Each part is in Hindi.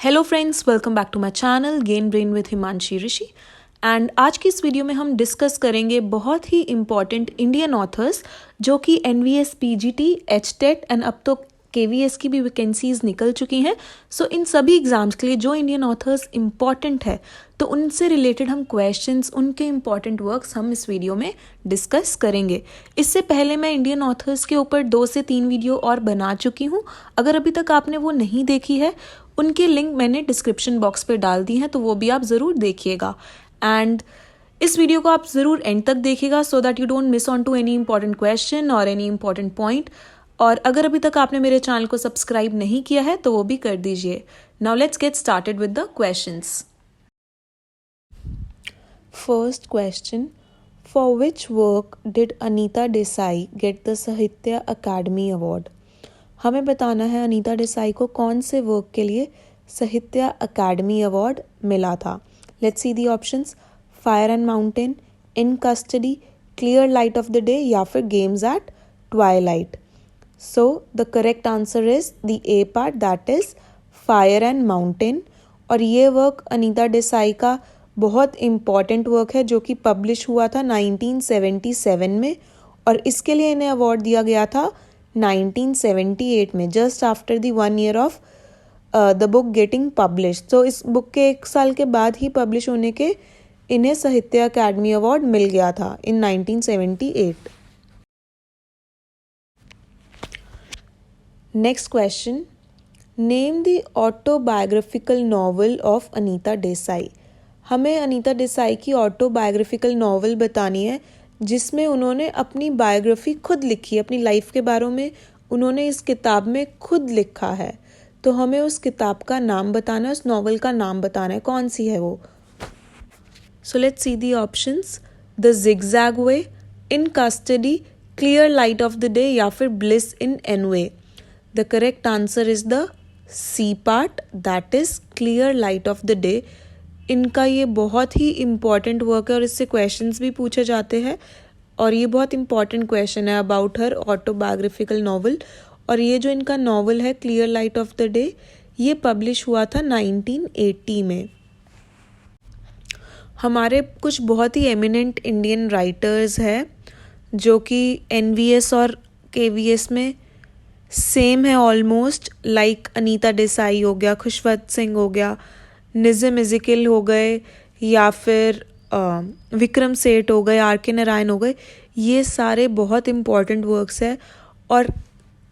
Hello friends, welcome back to my channel gain brain with Himanshi Rishi. And आज की इस वीडियो में हम डिस्कस करेंगे बहुत ही इम्पॉर्टेंट इंडियन ऑथर्स जो कि एनवीएस पीजीटी एचटेट एंड अब तो केवीएस की भी वैकेंसीज निकल चुकी हैं। सो इन सभी एग्जाम्स के लिए जो इंडियन ऑथर्स इम्पॉर्टेंट है तो उनसे रिलेटेड हम क्वेश्चंस, उनके इम्पॉर्टेंट वर्क्स हम इस वीडियो में डिस्कस करेंगे। इससे पहले मैं इंडियन ऑथर्स के ऊपर 2 से 3 वीडियो और बना चुकी हूँ। अगर अभी तक आपने वो नहीं देखी है, उनके लिंक मैंने डिस्क्रिप्शन बॉक्स पे डाल दी हैं, तो वो भी आप ज़रूर देखिएगा। एंड इस वीडियो को आप ज़रूर एंड तक देखिएगा so that you don't miss on to any important question और एनी इंपॉर्टेंट पॉइंट। और अगर अभी तक आपने मेरे चैनल को सब्सक्राइब नहीं किया है तो वो भी कर दीजिए। Now let's get started with the questions. First question, for which work did Anita Desai get the साहित्य अकादमी अवार्ड? हमें बताना है अनीता देसाई को कौन से वर्क के लिए साहित्य अकादमी अवार्ड मिला था। Let's see the options, fire and mountain, in custody, clear light of the day या फिर games at Twilight. So the correct answer is the A part, that is fire and mountain. और ये वर्क अनीता देसाई का बहुत इम्पॉर्टेंट वर्क है जो कि पब्लिश हुआ था 1977 में, और इसके लिए इन्हें अवार्ड दिया गया था 1978 में, just after the 1 year of the book getting publish. तो इस बुक के 1 साल के बाद ही पब्लिश होने के इन्हें साहित्य अकादमी अवार्ड मिल गया था इन 1978। Next question, name the autobiographical novel of Anita Desai. हमें अनीता देसाई की ऑटोबायोग्राफिकल नॉवल बतानी है जिसमें उन्होंने अपनी बायोग्राफी खुद लिखी है, अपनी लाइफ के बारे में उन्होंने इस किताब में खुद लिखा है। तो हमें उस किताब का नाम बताना है, उस नॉवल का नाम बताना है, कौन सी है वो। So let's see the options, the zigzag way, in custody, clear light of the day या फिर bliss in anyway. The correct answer is the C part, that is clear light of the day. इनका ये बहुत ही इम्पॉर्टेंट वर्क है और इससे क्वेश्चंस भी पूछे जाते हैं, और ये बहुत इम्पॉर्टेंट क्वेश्चन है अबाउट हर ऑटोबायोग्राफिकल नॉवल। और ये जो इनका नॉवल है clear light of the day, ये पब्लिश हुआ था 1980 में। हमारे कुछ बहुत ही एमिनेंट इंडियन राइटर्स हैं जो कि एनवीएस और केवीएस में सेम है ऑलमोस्ट, लाइक अनीता देसाई हो गया, खुशवंत सिंह हो गया, निज़म इज़िकिल हो गए, या फिर विक्रम सेठ हो गए, आर के नारायण हो गए। ये सारे बहुत इम्पॉर्टेंट वर्क्स हैं और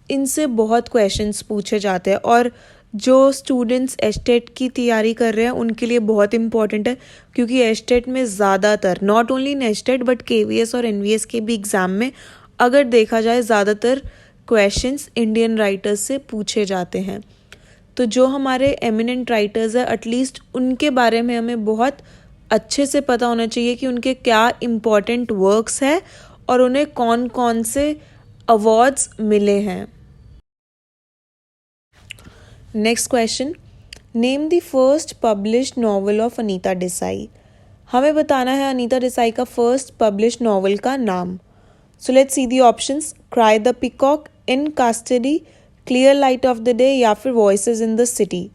इनसे बहुत क्वेश्चंस पूछे जाते हैं, और जो स्टूडेंट्स एचटेट की तैयारी कर रहे हैं उनके लिए बहुत इम्पॉर्टेंट है, क्योंकि एचटेट में ज़्यादातर, not only in HTET but KVS और एनवीएस के भी एग्ज़ाम में अगर देखा जाए ज़्यादातर क्वेश्चंस इंडियन राइटर्स से पूछे जाते हैं। तो जो हमारे एमिनेंट राइटर्स हैं एटलीस्ट उनके बारे में हमें बहुत अच्छे से पता होना चाहिए कि उनके क्या इम्पॉर्टेंट वर्क्स हैं और उन्हें कौन कौन से अवार्ड्स मिले हैं। Next question, name the first published novel of Anita Desai. हमें बताना है अनीता देसाई का फर्स्ट पब्लिश्ड नॉवल का नाम। सो let's see the options, cry the peacock, in custody, clear light of the day या फिर वॉइसेस इन द सिटी।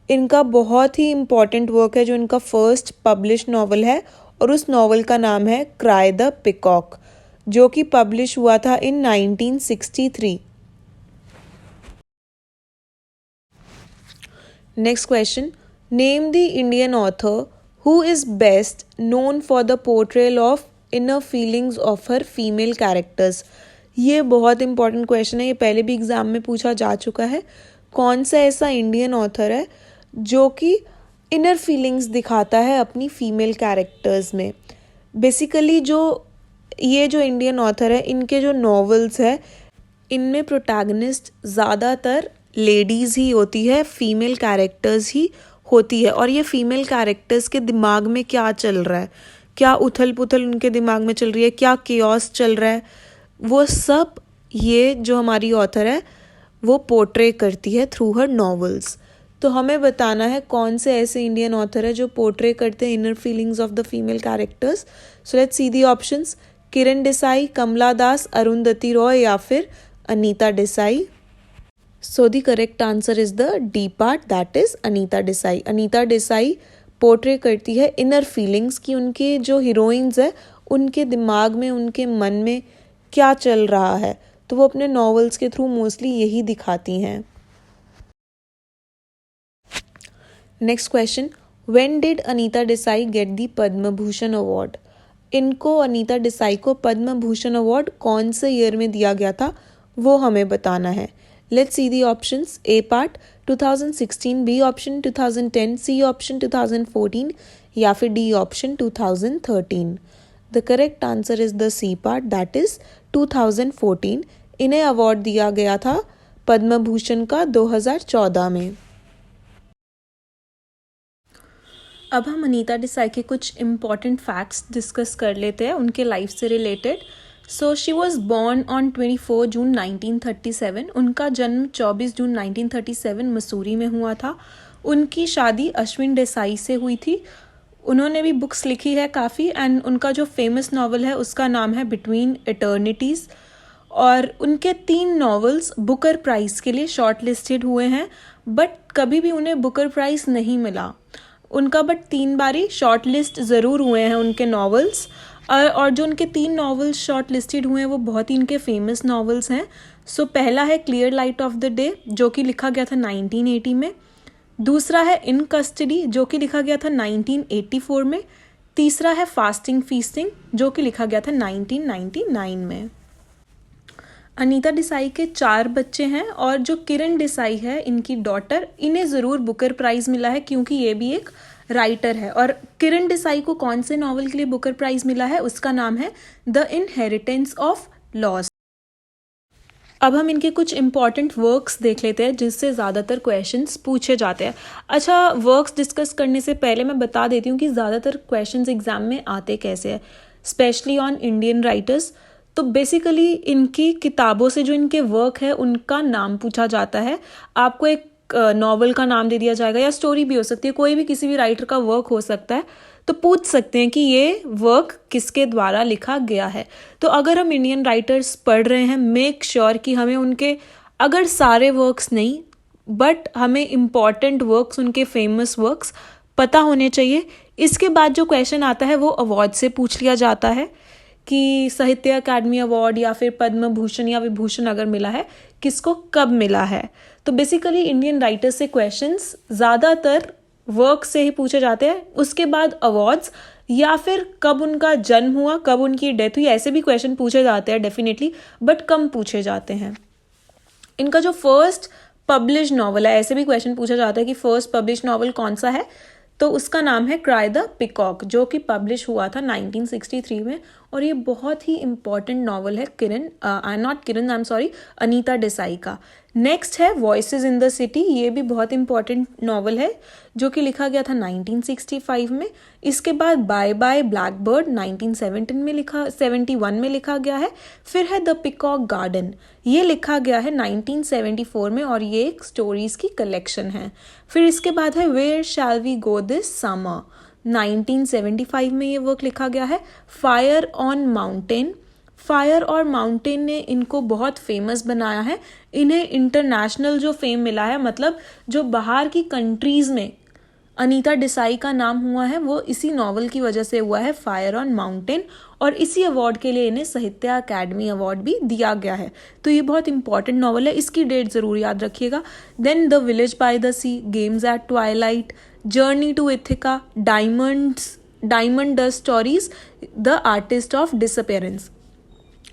इनका बहुत ही इम्पॉर्टेंट वर्क है जो इनका फर्स्ट पब्लिश्ड नॉवल है, और उस नॉवल का नाम है क्राई द पीकॉक, जो कि पब्लिश हुआ था इन 1963। Next question, name the Indian author who is best known for the portrayal of inner feelings of her female characters. ये बहुत इंपॉर्टेंट क्वेश्चन है, ये पहले भी एग्जाम में पूछा जा चुका है। कौन सा ऐसा इंडियन ऑथर है जो कि इनर फीलिंग्स दिखाता है अपनी फीमेल कैरेक्टर्स में। बेसिकली जो इंडियन ऑथर है, इनके जो नॉवेल्स है इनमें प्रोटैगनिस्ट ज़्यादातर लेडीज़ ही होती है, फीमेल कैरेक्टर्स ही होती है। और ये फीमेल कैरेक्टर्स के दिमाग में क्या चल रहा है, क्या उथल पुथल उनके दिमाग में चल रही है, क्या केओस चल रहा है, वो सब ये जो हमारी ऑथर है वो पोर्ट्रे करती है थ्रू हर नॉवेल्स। तो हमें बताना है कौन से ऐसे इंडियन ऑथर है जो पोर्ट्रे करते हैं inner feelings of the female characters. So let's see the options, Kiran Desai, Kamala Das, Arundhati Roy या फिर Anita Desai. So the correct answer is the D part, that is Anita Desai. Anita Desai portray करती है इनर फीलिंग्स की, उनके जो हीरोइंस है उनके दिमाग में, उनके मन में क्या चल रहा है, तो वो अपने नॉवेल्स के थ्रू मोस्टली यही दिखाती हैं। Next question, when did Anita Desai get the Padma Bhushan award? इनको अनीता देसाई को पद्म भूषण अवार्ड कौन से ईयर में दिया गया था वो हमें बताना है। Let's see the options. A part 2016, B option 2010, C option 2014 या फिर D option 2013। The correct answer is the C part, that is 2014। इन्हें अवार्ड दिया गया था पद्म भूषण का 2014 में। अब हम अनीता देसाई के कुछ इम्पॉर्टेंट फैक्ट्स डिस्कस कर लेते हैं उनके लाइफ से related. So she was born on 24 जून 1937। उनका जन्म 24 जून 1937 मसूरी में हुआ था। उनकी शादी अश्विन देसाई से हुई थी। उन्होंने भी बुक्स लिखी है काफ़ी, एंड उनका जो फेमस नावल है उसका नाम है बिटवीन एटर्निटीज़। और उनके 3 नॉवेल्स बुकर प्राइज़ के लिए शॉर्ट लिस्टेड हुए हैं, बट कभी भी उन्हें बुकर प्राइज़ नहीं मिला उनका, बट 3 बारी शॉर्ट लिस्ट ज़रूर हुए हैं उनके नॉवेल्स। और जो उनके 3 नॉवेल्स शॉर्ट लिस्टेड हुए हैं वो बहुत ही इनके फेमस नॉवेल्स हैं। सो पहला है clear light of the day, जो कि लिखा गया था 1980 में। दूसरा है इन कस्टडी, जो कि लिखा गया था 1984 में। तीसरा है फास्टिंग फीस्टिंग, जो कि लिखा गया था 1999 में। अनीता देसाई के 4 बच्चे हैं, और जो किरण देसाई है इनकी डॉटर, इन्हें ज़रूर बुकर प्राइज़ मिला है क्योंकि ये भी एक राइटर है। और किरण देसाई को कौन से नॉवल के लिए बुकर प्राइज़ मिला है उसका नाम है द इनहेरिटेंस ऑफ लॉस। अब हम इनके कुछ इंपॉर्टेंट वर्क्स देख लेते हैं जिससे ज़्यादातर क्वेश्चंस पूछे जाते हैं। अच्छा, वर्क्स डिस्कस करने से पहले मैं बता देती हूँ कि ज़्यादातर क्वेश्चंस एग्जाम में आते कैसे हैं, स्पेशली ऑन इंडियन राइटर्स। तो बेसिकली इनकी किताबों से जो इनके वर्क है उनका नाम पूछा जाता है। आपको एक नॉवल का नाम दे दिया जाएगा, या स्टोरी भी हो सकती है, कोई भी किसी भी राइटर का वर्क हो सकता है, तो पूछ सकते हैं कि ये वर्क किसके द्वारा लिखा गया है। तो अगर हम इंडियन राइटर्स पढ़ रहे हैं, मेक श्योर कि हमें उनके, अगर सारे वर्क्स नहीं, बट हमें इम्पॉर्टेंट वर्क्स, उनके फेमस वर्क्स पता होने चाहिए। इसके बाद जो क्वेश्चन आता है वो अवार्ड से पूछ लिया जाता है कि साहित्य अकादमी अवार्ड या फिर पद्म भूषण या विभूषण अगर मिला है, किसको कब मिला है। तो बेसिकली इंडियन राइटर्स से क्वेश्चंस ज़्यादातर वर्क से ही पूछे जाते हैं। उसके बाद अवार्ड्स या फिर कब उनका जन्म हुआ, कब उनकी डेथ हुई, ऐसे भी क्वेश्चन पूछे जाते हैं डेफिनेटली, बट कम पूछे जाते हैं। इनका जो फर्स्ट पब्लिश नॉवल है, ऐसे भी क्वेश्चन पूछा जाता है कि फर्स्ट पब्लिश नॉवल कौन सा है, तो उसका नाम है क्राई द पिकॉक, जो कि पब्लिश हुआ था 1963 में। और ये बहुत ही इम्पॉर्टेंट नॉवल है अनीता देसाई का। नेक्स्ट है वॉइसेस इन द सिटी, ये भी बहुत इंपॉर्टेंट नॉवल है जो कि लिखा गया था 1965 में। इसके बाद बाय बाय ब्लैकबर्ड 1971 में लिखा गया है। फिर है द पिकॉक गार्डन, ये लिखा गया है 1974 में, और ये एक स्टोरीज की कलेक्शन है। फिर इसके बाद है where shall we go this summer, 1975 में ये वर्क लिखा गया है। फायर ऑन माउंटेन, फायर और माउंटेन ने इनको बहुत फेमस बनाया है। इन्हें इंटरनेशनल जो फेम मिला है, मतलब जो बाहर की कंट्रीज़ में अनीता देसाई का नाम हुआ है, वो इसी नॉवल की वजह से हुआ है, फायर ऑन माउंटेन। और इसी अवार्ड के लिए इन्हें साहित्य अकादमी अवार्ड भी दिया गया है। तो ये बहुत इंपॉर्टेंट नॉवल है, इसकी डेट ज़रूर याद रखिएगा। Then the village by the sea, games at twilight, journey to Ithaca, diamond dust stories, the artist of disappearance.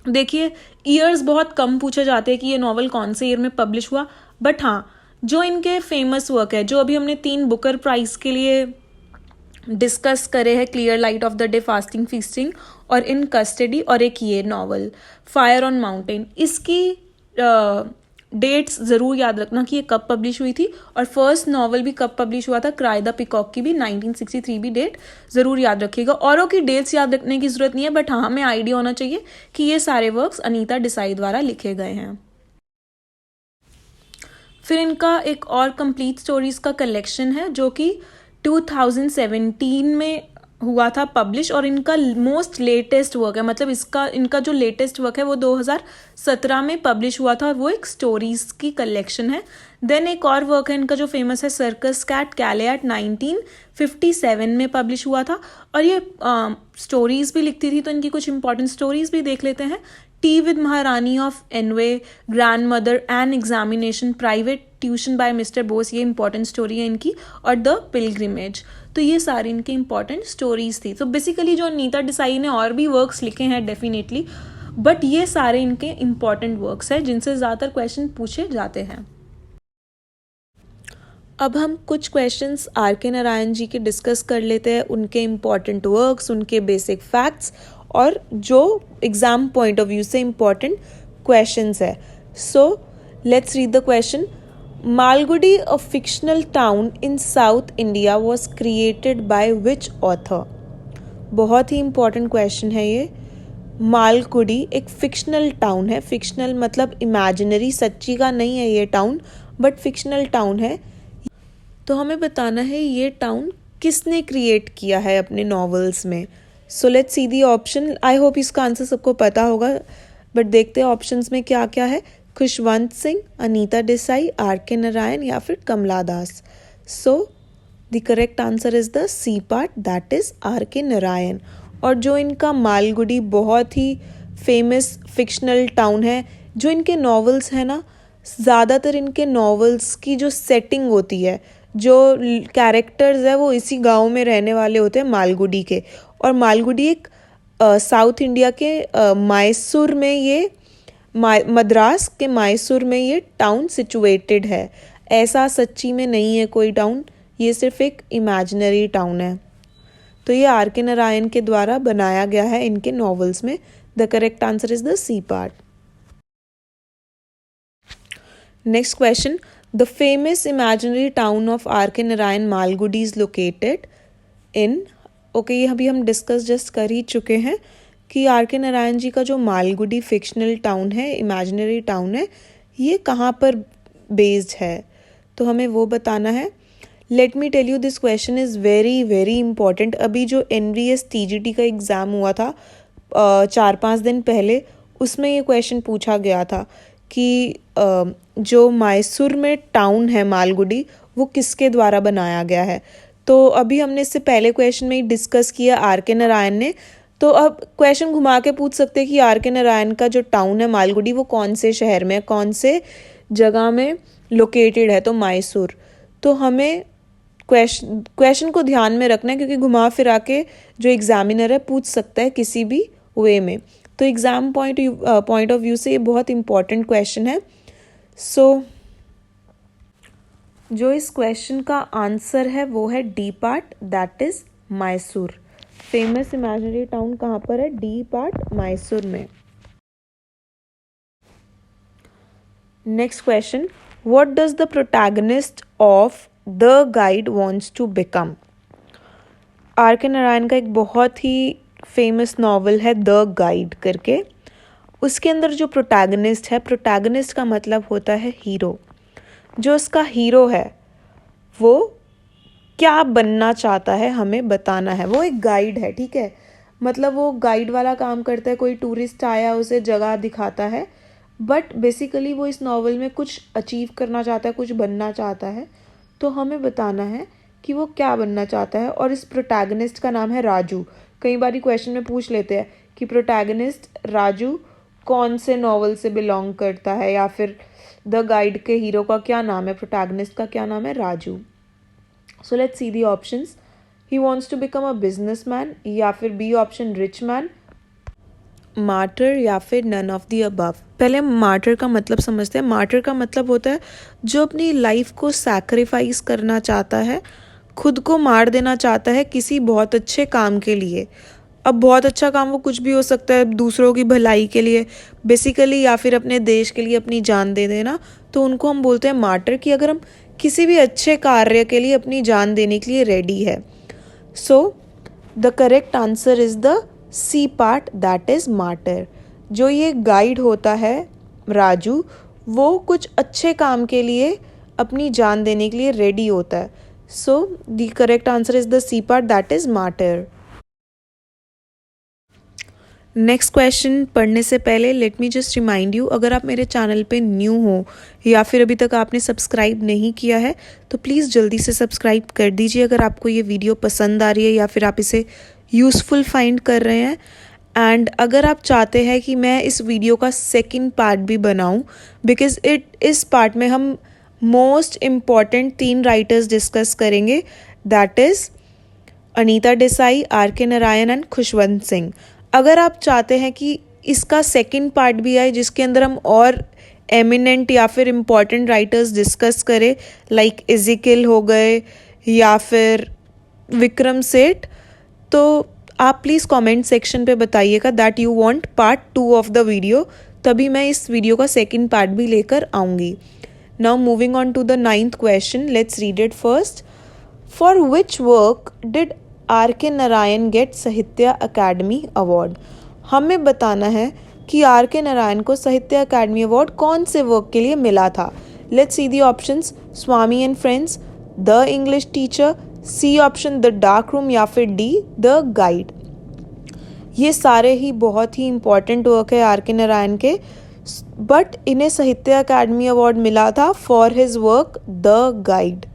देखिए, ईयर्स बहुत कम पूछे जाते हैं कि ये नॉवल कौन से ईयर में पब्लिश हुआ, बट हाँ, जो इनके फेमस वर्क है, जो अभी हमने 3 बुकर प्राइज़ के लिए डिस्कस करे हैं, clear light of the day, fasting feasting और इन कस्टडी, और एक ये नॉवल फायर ऑन माउंटेन, इसकी डेट्स ज़रूर याद रखना कि ये कब पब्लिश हुई थी, और फर्स्ट नॉवल भी कब पब्लिश हुआ था, क्राई द पिकॉक की भी 1963 भी डेट ज़रूर याद रखिएगा। औरों की डेट्स याद रखने की ज़रूरत नहीं है, बट हाँ, हमें आइडिया होना चाहिए कि ये सारे वर्क्स अनीता देसाई द्वारा लिखे गए हैं। फिर इनका एक और कंप्लीट स्टोरीज़ का कलेक्शन है जो कि 2017 में हुआ था पब्लिश, और इनका मोस्ट लेटेस्ट वर्क है, मतलब इनका जो लेटेस्ट वर्क है वो 2017 में पब्लिश हुआ था, और वो एक स्टोरीज की कलेक्शन है। देन एक और वर्क है इनका जो फेमस है, सर्कस कैट कैलेट, 1957 में पब्लिश हुआ था, और ये स्टोरीज भी लिखती थी, तो इनकी कुछ इंपॉर्टेंट स्टोरीज भी देख लेते हैं। Tea with Maharani of anyway, grandmother, an examination, private tuition by mister Bose, ये इंपॉर्टेंट स्टोरी है इनकी, और द पिलग्रिमेज। तो ये सारी इनकी इंपॉर्टेंट स्टोरीज थी। तो बेसिकली जो अनीता देसाई ने और भी वर्क्स लिखे हैं डेफिनेटली, बट ये सारे इनके इंपॉर्टेंट वर्क्स हैं जिनसे ज़्यादातर क्वेश्चन पूछे जाते हैं। अब हम कुछ questions are K Narayan ji के डिस्कस कर लेते हैं, उनके इम्पॉर्टेंट वर्क्स, उनके बेसिक फैक्ट्स, और जो एग्जाम पॉइंट ऑफ व्यू से इम्पॉर्टेंट क्वेश्चंस है। So let's read the question. Malgudi, a fictional town in south India, was created by which author? बहुत ही इम्पॉर्टेंट क्वेश्चन है ये। मालगुडी एक फिक्शनल टाउन है, फिक्शनल मतलब इमेजिनरी, सच्ची का नहीं है ये टाउन, बट फिक्शनल टाउन है। तो हमें बताना है ये टाउन किसने क्रिएट किया है अपने नॉवेल्स में। सो let's see the option. I hope इसका आंसर सबको पता होगा, बट देखते हैं ऑप्शंस में क्या क्या है। खुशवंत सिंह, अनीता देसाई, आर के नारायण, या फिर Kamala Das. So the correct answer is the C part, that is R K Narayan. और जो इनका मालगुडी बहुत ही फेमस फिक्शनल टाउन है, जो इनके नॉवेल्स हैं ना, ज़्यादातर इनके नॉवेल्स की जो सेटिंग होती है, जो कैरेक्टर्स है वो इसी गांव में रहने वाले होते हैं मालगुडी के। और मालगुडी एक साउथ इंडिया के मैसूर में ये मद्रास के मैसूर में ये टाउन सिचुएटेड है। ऐसा सच्ची में नहीं है कोई टाउन, ये सिर्फ एक इमेजिनरी टाउन है। तो ये आर के नारायण के द्वारा बनाया गया है इनके नॉवेल्स में। The correct answer is the C part. Next question. The famous imaginary town of R K Narayan Malgudi is located in, ये अभी हम डिस्कस जस्ट कर ही चुके हैं कि आर के नारायण जी का जो मालगुडी फिक्शनल टाउन है, इमेजिनरी टाउन है, ये कहाँ पर बेस्ड है, तो हमें वो बताना है। Let me tell you, this question is very very important. अभी जो NVS TGT का एग्ज़ाम हुआ था 4-5 दिन पहले, उसमें ये क्वेश्चन पूछा गया था कि जो मैसूर में टाउन है मालगुडी, वो किसके द्वारा बनाया गया है। तो अभी हमने इससे पहले क्वेश्चन में ही डिस्कस किया आर के नारायण ने। तो अब क्वेश्चन घुमा के पूछ सकते हैं कि आर के नारायण का जो टाउन है मालगुडी, वो कौन से शहर में है, कौन से जगह में लोकेटेड है, तो मैसूर। तो हमें क्वेश्चन को ध्यान में रखना है, क्योंकि घुमा फिरा के जो एग्जामिनर है पूछ सकता है किसी भी वे में। तो एग्ज़ाम पॉइंट ऑफ व्यू से ये बहुत इंपॉर्टेंट क्वेश्चन है। सो जो इस क्वेश्चन का आंसर है वो है D part, that is Mysore. Famous imaginary town कहाँ पर है? डी पार्ट, मैसूर में। Next question. What does the protagonist of the guide wants to become? R K Narayan का एक बहुत ही फेमस नॉवल है द गाइड करके। उसके अंदर जो प्रोटैगनिस्ट है, प्रोटैगनिस्ट का मतलब होता है हीरो। जो उसका हीरो है वो क्या बनना चाहता है हमें बताना है। वो एक गाइड है, ठीक है, मतलब वो गाइड वाला काम करता है। कोई टूरिस्ट आया उसे जगह दिखाता है, बट बेसिकली वो इस नॉवल में कुछ अचीव करना चाहता है, कुछ बनना चाहता है। तो हमें बताना है कि वो क्या बनना चाहता है। और इस प्रोटैगनिस्ट का नाम है राजू। कई बार क्वेश्चन में पूछ लेते हैं कि प्रोटैगनिस्ट राजू कौन से नॉवल से बिलोंग करता है, या फिर द गाइड के हीरो का क्या नाम है, प्रोटैगनिस्ट का क्या नाम है? Raju. So let's see the options. He wants to become a businessman, या फिर B option rich man, martyr, या फिर नन ऑफ द अबव। पहले मार्टर का मतलब समझते हैं। मार्टर का मतलब होता है जो अपनी लाइफ को सैक्रिफाइस करना चाहता है, खुद को मार देना चाहता है किसी बहुत अच्छे काम के लिए। अब बहुत अच्छा काम वो कुछ भी हो सकता है, दूसरों की भलाई के लिए बेसिकली, या फिर अपने देश के लिए अपनी जान दे देना, तो उनको हम बोलते हैं मार्टर। कि अगर हम किसी भी अच्छे कार्य के लिए अपनी जान देने के लिए रेडी है। So the correct answer is the C part, that is martyr. जो ये गाइड होता है राजू, वो कुछ अच्छे काम के लिए अपनी जान देने के लिए रेडी होता है। So the correct answer is the C part, that is martyr. Next question पढ़ने से पहले let me just remind you, अगर आप मेरे चैनल पे न्यू हो या फिर अभी तक आपने सब्सक्राइब नहीं किया है तो प्लीज़ जल्दी से सब्सक्राइब कर दीजिए अगर आपको ये वीडियो पसंद आ रही है या फिर आप इसे यूज़फुल फाइंड कर रहे हैं। एंड अगर आप चाहते हैं कि मैं इस वीडियो का सेकंड पार्ट भी बनाऊं, बिकॉज इस पार्ट में हम मोस्ट इम्पॉर्टेंट 3 राइटर्स डिस्कस करेंगे, that is Anita Desai, R K Narayan and Khushwant Singh. अगर आप चाहते हैं कि इसका सेकंड पार्ट भी आए जिसके अंदर हम और एमिनेंट या फिर इम्पॉर्टेंट राइटर्स डिस्कस करें, लाइक इज़िकियल हो गए या फिर विक्रम सेठ, तो आप प्लीज़ कमेंट सेक्शन पे बताइएगा that you want part 2 of the video, तभी मैं इस वीडियो का सेकंड पार्ट भी लेकर आऊँगी। Now moving on to the 9th question, let's read it first. For which work did R K Narayan get Sahitya Akademi award? हमें बताना है कि आर के नारायण को साहित्य अकेडमी अवार्ड कौन से वर्क के लिए मिला था। Let's see the options, Swami and friends, the English teacher, C option the dark room या फिर डी द गाइड। ये सारे ही बहुत ही इम्पॉर्टेंट वर्क है आर के नारायण के, बट इन्हें साहित्य अकेडमी अवार्ड मिला था for his work the guide.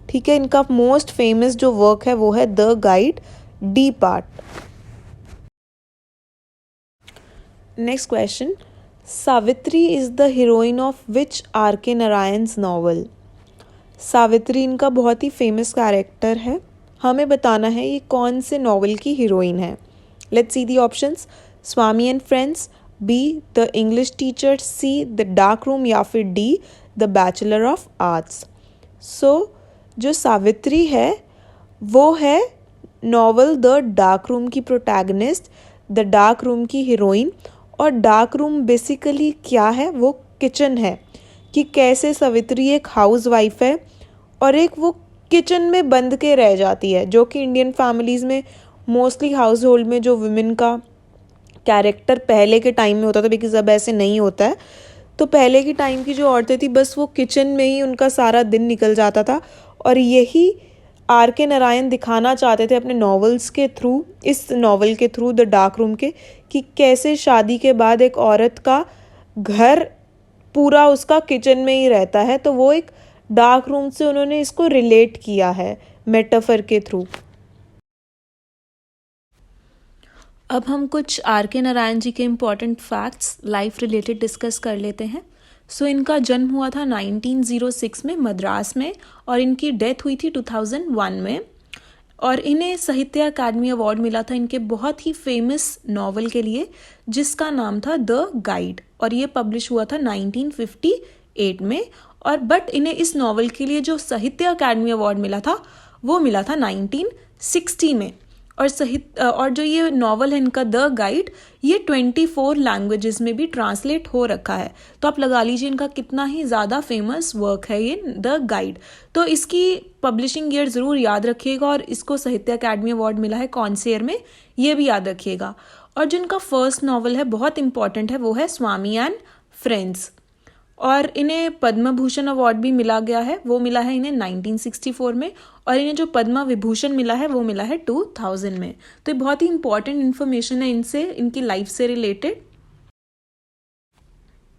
ठीक है, इनका मोस्ट फेमस जो वर्क है वो है the guide, D part. Next question, Savitri is the heroine of which R K Narayan's novel? Savitri इनका बहुत ही फेमस कैरेक्टर है, हमें बताना है ये कौन से नॉवल की हीरोइन है। Let's see the options, Swami and friends, B the English teacher, C the dark room या फिर D the bachelor of arts. So जो सावित्री है वो है नॉवल द डार्क रूम की प्रोटैगनिस्ट, द डार्क रूम की हीरोइन। और डार्क रूम बेसिकली क्या है, वो किचन है, कि कैसे सावित्री एक हाउस वाइफ है और एक वो किचन में बंद के रह जाती है, जो कि इंडियन फैमिलीज़ में मोस्टली हाउस होल्ड में जो वुमेन का कैरेक्टर पहले के टाइम में होता था, बिकॉज अब ऐसे नहीं होता है। तो पहले की टाइम की जो औरतें थी बस वो किचन में ही उनका सारा दिन निकल जाता था, और यही आर के नारायण दिखाना चाहते थे अपने नॉवेल्स के थ्रू, इस नॉवल के थ्रू द डार्क रूम के, कि कैसे शादी के बाद एक औरत का घर पूरा उसका किचन में ही रहता है। तो वो एक डार्क रूम से उन्होंने इसको रिलेट किया है मेटाफर के थ्रू। अब हम कुछ आर के नारायण जी के important facts life related discuss कर लेते हैं। सो इनका जन्म हुआ था 1906 में मद्रास में, और इनकी डेथ हुई थी 2001 में। और इन्हें साहित्य अकादमी अवार्ड मिला था इनके बहुत ही फेमस नॉवल के लिए, जिसका नाम था द गाइड, और ये पब्लिश हुआ था 1958 में। और बट इन्हें इस नॉवल के लिए जो साहित्य अकादमी अवार्ड मिला था वो मिला था 1960 में। और जो ये नॉवल है इनका द गाइड, ये 24 लैंग्वेजेस में भी ट्रांसलेट हो रखा है। तो आप लगा लीजिए इनका कितना ही ज़्यादा फेमस वर्क है ये द गाइड। तो इसकी पब्लिशिंग ईयर ज़रूर याद रखिएगा, और इसको साहित्य अकादमी अवार्ड मिला है कौन से ईयर में, ये भी याद रखिएगा। और जो इनका फर्स्ट नॉवल है बहुत इंपॉर्टेंट है, वो है स्वामी एंड फ्रेंड्स, और इन्हें पद्म भूषण अवार्ड भी मिला गया है, वो मिला है इन्हें 1964 में। और इन्हें जो पद्म विभूषण मिला है वो मिला है 2000 में। तो ये बहुत ही इंपॉर्टेंट इन्फॉर्मेशन है इनसे, इनकी लाइफ से रिलेटेड।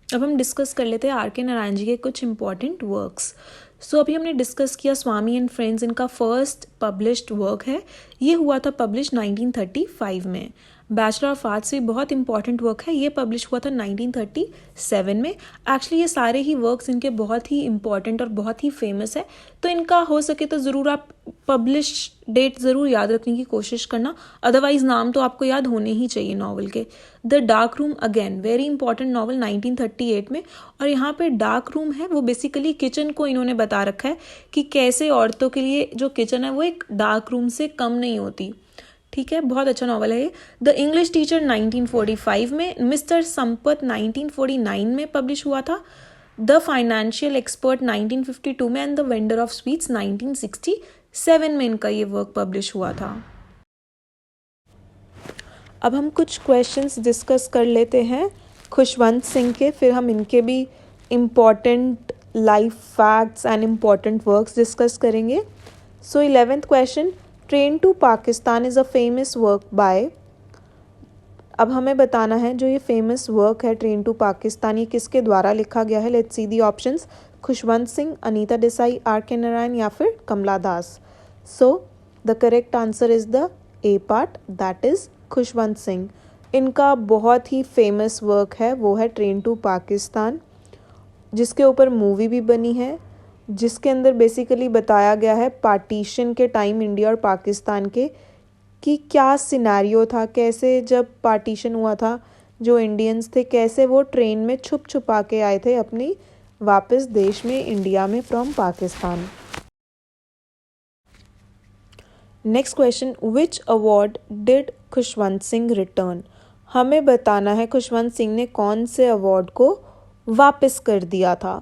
अब हम डिस्कस कर लेते हैं आर के नारायण जी के कुछ इंपॉर्टेंट वर्क्स। सो अभी हमने डिस्कस किया स्वामी एंड फ्रेंड्स, इनका फर्स्ट पब्लिश्ड वर्क है, ये हुआ था पब्लिश 1935 में। बैचलर ऑफ आर्ट्स भी बहुत इंपॉर्टेंट वर्क है, ये पब्लिश हुआ था 1937 में। एक्चुअली ये सारे ही वर्क्स इनके बहुत ही इंपॉर्टेंट और बहुत ही फेमस है, तो इनका हो सके तो ज़रूर आप पब्लिश डेट ज़रूर याद रखने की कोशिश करना, अदरवाइज नाम तो आपको याद होने ही चाहिए नॉवल के। The dark room again very important novel 1938 में, और यहाँ पे डार्क रूम है वो बेसिकली किचन को इन्होंने बता रखा है कि कैसे औरतों के लिए जो किचन है वो एक डार्क रूम से कम नहीं होती। ठीक है, बहुत अच्छा नॉवल है ये। द इंग्लिश टीचर 1945 में, मिस्टर संपत 1949 में पब्लिश हुआ था, द फाइनेंशियल एक्सपर्ट 1952 में, and the vendor of sweets 1967 में इनका ये वर्क पब्लिश हुआ था। अब हम कुछ क्वेश्चंस डिस्कस कर लेते हैं खुशवंत सिंह के, फिर हम इनके भी important life facts and important works discuss करेंगे। So 11th question, train to Pakistan is a famous work by, अब हमें बताना है जो ये फेमस वर्क है ट्रेन टू पाकिस्तान, ये किसके द्वारा लिखा गया है। Let's see the options. Khushwant Singh, Anita Desai, R K Narayan या फिर Kamala Das. So the correct answer is the A part, that is Khushwant Singh. इनका बहुत ही फेमस वर्क है वो है ट्रेन टू पाकिस्तान, जिसके ऊपर मूवी भी बनी है, जिसके अंदर बेसिकली बताया गया है पार्टीशन के टाइम इंडिया और पाकिस्तान के कि क्या सिनेरियो था, कैसे जब पार्टीशन हुआ था जो इंडियंस थे कैसे वो ट्रेन में छुप छुपा के आए थे अपनी वापस देश में इंडिया में from Pakistan. Next question, which award did Khushwant Singh return. हमें बताना है खुशवंत सिंह ने कौन से अवार्ड को वापस कर दिया था।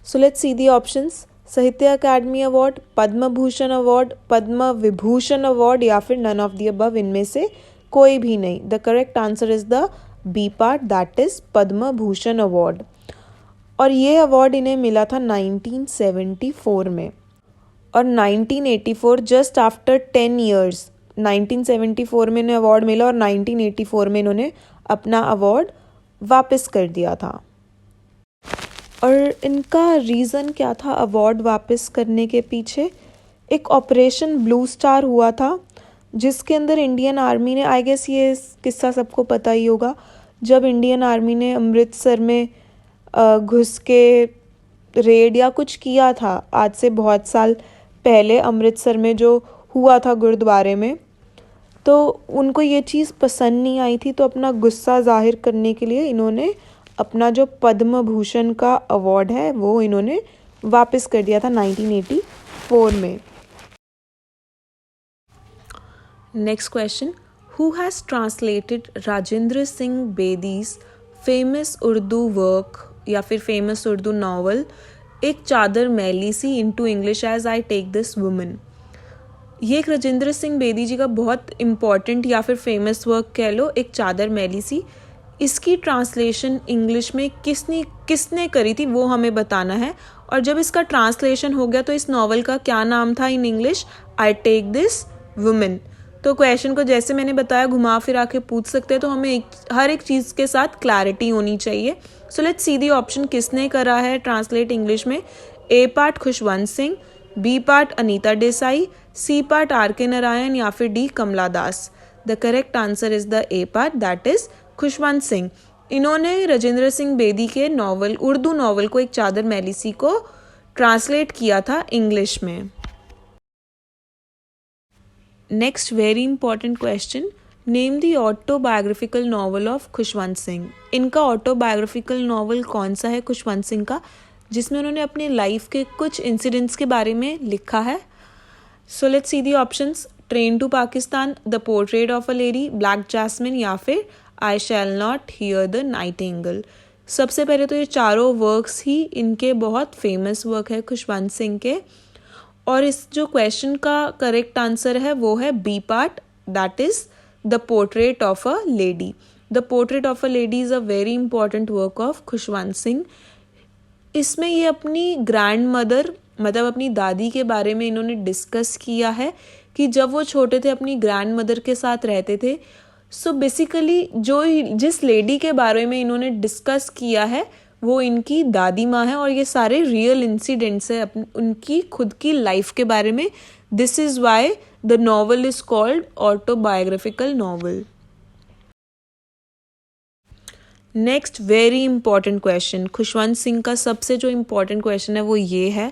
सो लेट्स सी दी ऑप्शंस। साहित्य अकादमी अवार्ड, पद्म भूषण अवार्ड, पद्म विभूषण अवार्ड या फिर नन ऑफ द अबव, इनमें से कोई भी नहीं। The correct answer is the B part, that is Padma Bhushan award. और ये अवार्ड इन्हें मिला था 1974 में, और 1984 जस्ट आफ्टर 10 ईयर्स 1974 में इन्हें अवार्ड मिला और 1984 में इन्होंने अपना अवार्ड वापस कर दिया था। और इनका रीज़न क्या था अवार्ड वापस करने के पीछे? एक ऑपरेशन ब्लू स्टार हुआ था जिसके अंदर इंडियन आर्मी ने, आई गेस ये किस्सा सबको पता ही होगा, जब इंडियन आर्मी ने अमृतसर में घुस के रेड या कुछ किया था आज से बहुत साल पहले अमृतसर में जो हुआ था गुरुद्वारे में, तो उनको ये चीज़ पसंद नहीं आई थी, तो अपना गुस्सा जाहिर करने के लिए इन्होंने अपना जो पद्म भूषण का अवार्ड है वो इन्होंने वापस कर दिया था 1984 में। Next question, who has translated Rajendra Singh Bedi's famous Urdu work या फिर फेमस उर्दू नावल एक चादर मैली सी into English as I take this woman. ये एक राजेंद्र सिंह बेदी जी का बहुत इम्पॉर्टेंट या फिर फेमस वर्क कह लो, एक चादर मैली सी। इसकी ट्रांसलेशन इंग्लिश में किसने करी थी वो हमें बताना है। और जब इसका ट्रांसलेशन हो गया तो इस नावल का क्या नाम था in English? I take this women. तो क्वेश्चन को जैसे मैंने बताया घुमा फिरा के पूछ सकते हैं, तो हमें हर एक चीज़ के साथ क्लैरिटी होनी चाहिए। सो लेट्स सी दी ऑप्शन, किसने करा है ट्रांसलेट इंग्लिश में? A part Khushwant Singh, B part Anita Desai, C part R K Narayan या फिर D Kamala Das. The correct answer is the A part, that is Khushwant Singh. इन्होंने राजेंद्र सिंह बेदी के नॉवल, उर्दू नॉवल को एक चादर मैली सी को ट्रांसलेट किया था इंग्लिश में। Next very important question, name the autobiographical novel of Khushwant Singh. इनका ऑटोबायोग्राफिकल नॉवल कौन सा है खुशवंत सिंह का, जिसमें उन्होंने अपने लाइफ के कुछ इंसिडेंट्स के बारे में लिखा है? So let's see the options. Train to Pakistan, the portrait of a lady, black jasmine या फिर I shall not hear the nightingale. सबसे पहले तो ये चारों वर्क्स ही इनके बहुत फेमस वर्क है खुशवंत सिंह के, और इस जो क्वेश्चन का करेक्ट आंसर है वो है B part, that is the portrait of a lady. The portrait of a lady is a very important work of Khushwant Singh. इसमें ये अपनी ग्रैंड मदर मतलब अपनी दादी के बारे में इन्होंने डिस्कस किया है कि जब वो छोटे थे अपनी ग्रैंड मदर के साथ रहते थे। सो बेसिकली जिस लेडी के बारे में इन्होंने डिस्कस किया है वो इनकी दादी माँ है, और ये सारे रियल इंसिडेंट्स है उनकी खुद की लाइफ के बारे में। This is why the novel is called autobiographical novel. Next very important question, Khushwant Singh का सबसे जो इम्पॉर्टेंट क्वेश्चन है वो ये है,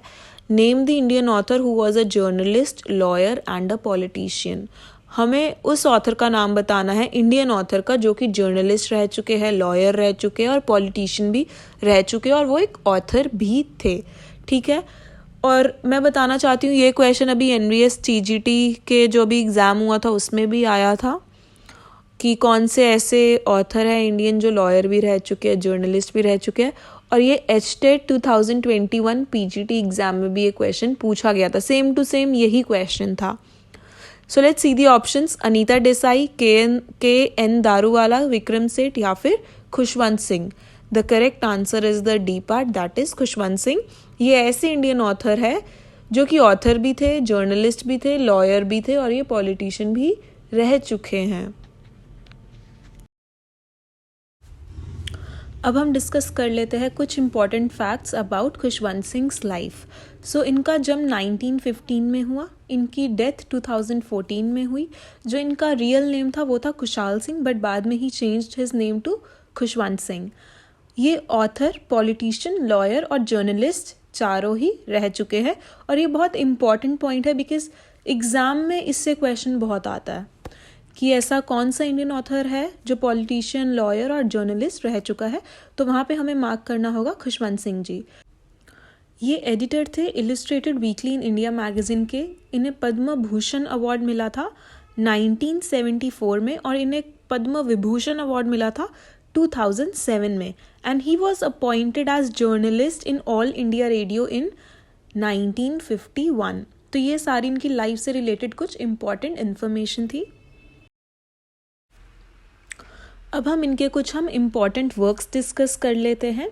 name the Indian author who was a journalist, lawyer and a politician. हमें उस ऑथर का नाम बताना है, इंडियन ऑथर का, जो कि जर्नलिस्ट रह चुके हैं, लॉयर रह चुके हैं और पॉलिटिशियन भी रह चुके हैं, और वो एक ऑथर भी थे। ठीक है, और मैं बताना चाहती हूँ ये क्वेश्चन अभी NVS TGT के जो भी एग्ज़ाम हुआ था उसमें भी आया था कि कौन से ऐसे ऑथर हैं इंडियन जो लॉयर भी रह चुके हैं, जर्नलिस्ट भी रह चुके हैं। और ये HTET 2021 PGT एग्ज़ाम में भी ये क्वेश्चन पूछा गया था, सेम टू सेम यही क्वेश्चन था। सो let's see the options. Anita Desai, के एन दारूवाला, विक्रम सेठ या फिर Khushwant Singh. The correct answer is the D part, that is Khushwant Singh. ये ऐसे इंडियन ऑथर है जो कि ऑथर भी थे, जर्नलिस्ट भी थे, लॉयर भी थे और ये पॉलिटिशियन भी रह चुके हैं। अब हम डिस्कस कर लेते हैं कुछ important facts about Khushwant Singh's life. So इनका जन्म 1915 में हुआ, इनकी डेथ 2014 में हुई। जो इनका रियल नेम था वो था खुशहाल सिंह, बट बाद में ही changed his name to Khushwant Singh. ये ऑथर, पॉलिटिशियन, लॉयर और जर्नलिस्ट चारों ही रह चुके हैं। और ये बहुत इम्पॉर्टेंट पॉइंट है बिकॉज एग्ज़ाम में इससे क्वेश्चन बहुत आता है कि ऐसा कौन सा इंडियन ऑथर है जो पॉलिटिशियन, लॉयर और जर्नलिस्ट रह चुका है, तो वहाँ पे हमें मार्क करना होगा खुशवंत सिंह जी। ये एडिटर थे illustrated weekly in India magazine के। इन्हें पद्म भूषण अवार्ड मिला था 1974 में और इन्हें पद्म विभूषण अवार्ड मिला था 2007 में। And he was appointed as journalist in all India radio in 1951। तो ये सारी इनकी लाइफ से रिलेटेड कुछ इम्पॉर्टेंट इन्फॉर्मेशन थी। अब हम इनके कुछ इम्पॉर्टेंट वर्क्स डिस्कस कर लेते हैं।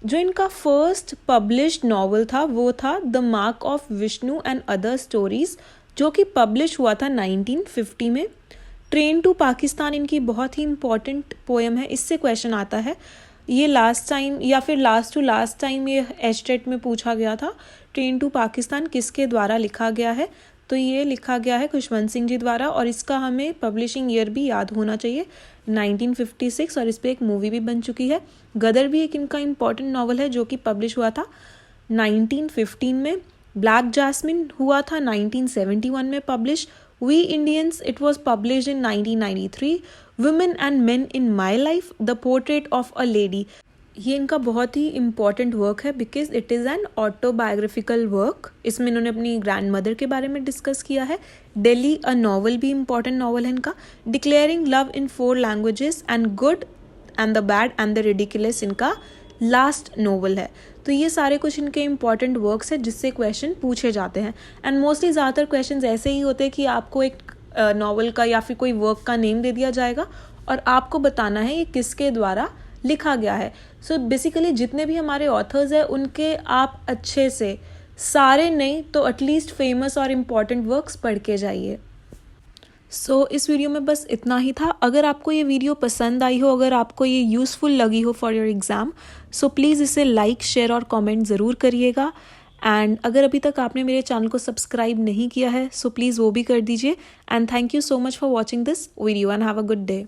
जो इनका फर्स्ट पब्लिश्ड नॉवल था वो था the mark of Vishnu and other stories, जो कि पब्लिश हुआ था 1950 में। ट्रेन टू पाकिस्तान इनकी बहुत ही इम्पॉर्टेंट पोएम है, इससे क्वेश्चन आता है। ये लास्ट टाइम या फिर लास्ट टू लास्ट टाइम ये एचटेट में पूछा गया था, ट्रेन टू पाकिस्तान किसके द्वारा लिखा गया है, तो ये लिखा गया है खुशवंत सिंह जी द्वारा। और इसका हमें पब्लिशिंग ईयर भी याद होना चाहिए, 1956, और इस पर एक मूवी भी बन चुकी है। गदर भी एक इनका इम्पॉर्टेंट नॉवल है जो कि पब्लिश हुआ था 1915 में। ब्लैक जैस्मिन हुआ था 1971 में publish. We Indians it was publish in 1993। Women and men in my life, the portrait of a lady, ये इनका बहुत ही इम्पॉर्टेंट वर्क है because it is an autobiographical work. इसमें इन्होंने अपनी ग्रैंड मदर के बारे में डिस्कस किया है। दिल्ली अ नॉवल भी इम्पॉर्टेंट नॉवल है इनका। Declaring love in 4 languages and good and the bad and the ridiculous इनका लास्ट नॉवल है। तो ये सारे कुछ इनके इम्पॉर्टेंट वर्क्स हैं जिससे क्वेश्चन पूछे जाते हैं। एंड मोस्टली ज़्यादातर क्वेश्चन ऐसे ही होते हैं कि आपको एक नॉवल का या फिर कोई वर्क का नेम दे दिया जाएगा और आपको बताना है ये किसके द्वारा लिखा गया है। सो बेसिकली जितने भी हमारे ऑथर्स हैं उनके आप अच्छे से, सारे नहीं तो एटलीस्ट फेमस और इम्पॉर्टेंट वर्क्स पढ़ के जाइए। सो इस वीडियो में बस इतना ही था। अगर आपको ये वीडियो पसंद आई हो, अगर आपको ये यूज़फुल लगी हो for your exam, so please इसे लाइक, शेयर और कमेंट ज़रूर करिएगा। एंड अगर अभी तक आपने मेरे चैनल को सब्सक्राइब नहीं किया है सो प्लीज़ वो भी कर दीजिए। And thank you so much for watching this video and have a good day.